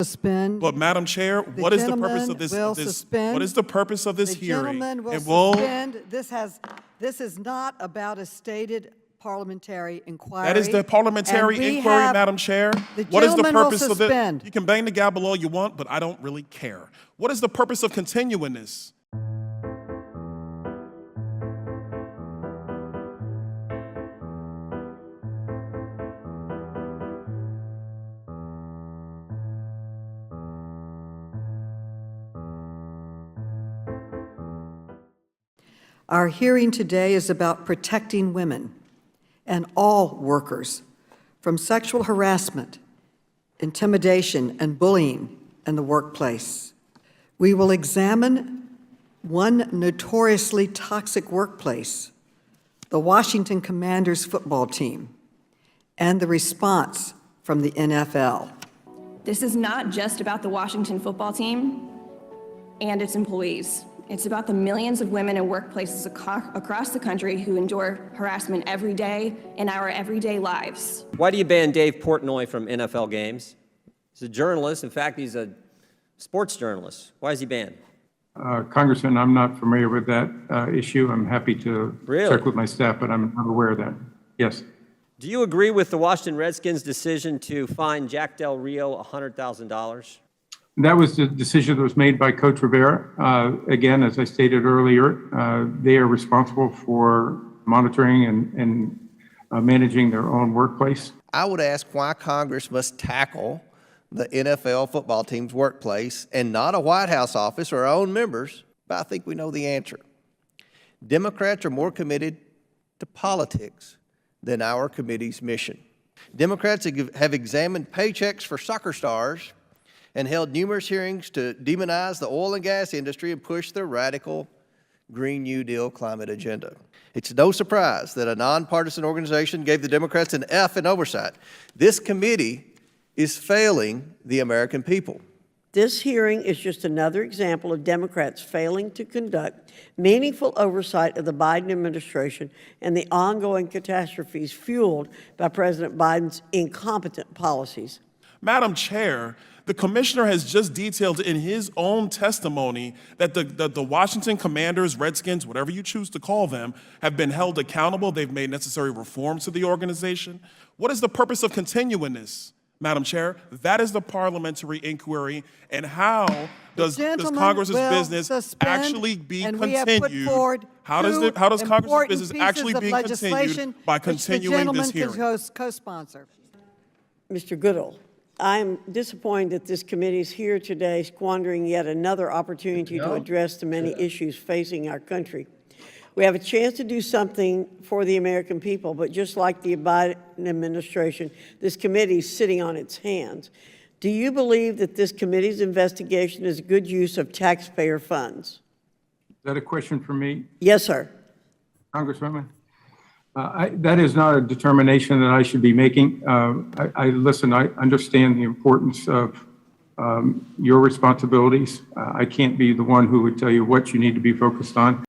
Suspend. But Madam Chair, what is the purpose of this? What is the purpose of this hearing? The gentleman will suspend. This is not about a stated parliamentary inquiry. That is the parliamentary inquiry, Madam Chair. What is the purpose of it? You can bang the gavel all you want, but I don't really care. What is the purpose of continuing this? Our hearing today is about protecting women and all workers from sexual harassment, intimidation, and bullying in the workplace. We will examine one notoriously toxic workplace, the Washington Commanders football team, and the response from the NFL. This is not just about the Washington football team and its employees. It's about the millions of women in workplaces across the country who endure harassment every day in our everyday lives. Why do you ban Dave Portnoy from NFL games? He's a journalist. In fact, he's a sports journalist. Why is he banned? Congressman, I'm not familiar with that issue. I'm happy to check with my staff, but I'm not aware of that. Yes. Do you agree with the Washington Redskins' decision to fine Jack Del Rio $100,000? That was the decision that was made by Coach Rivera. Again, as I stated earlier, they are responsible for monitoring and managing their own workplace. I would ask why Congress must tackle the NFL football team's workplace and not a White House office or our own members, but I think we know the answer. Democrats are more committed to politics than our committee's mission. Democrats have examined paychecks for soccer stars and held numerous hearings to demonize the oil and gas industry and push their radical Green New Deal climate agenda. It's no surprise that a nonpartisan organization gave the Democrats an F in oversight. This committee is failing the American people. This hearing is just another example of Democrats failing to conduct meaningful oversight of the Biden administration and the ongoing catastrophes fueled by President Biden's incompetent policies. Madam Chair, the commissioner has just detailed in his own testimony that the Washington Commanders, Redskins, whatever you choose to call them, have been held accountable. They've made necessary reforms to the organization. What is the purpose of continuing this, Madam Chair? That is the parliamentary inquiry. And how does Congress's business actually be continued? How does Congress's business actually be continued by continuing this hearing? Co-sponsor. Mr. Goodall, I'm disappointed that this committee is here today squandering yet another opportunity to address the many issues facing our country. We have a chance to do something for the American people, but just like the Biden administration, this committee is sitting on its hands. Do you believe that this committee's investigation is a good use of taxpayer funds? Is that a question for me? Yes, sir. Congresswoman? That is not a determination that I should be making. Listen, I understand the importance of your responsibilities. I can't be the one who would tell you what you need to be focused on.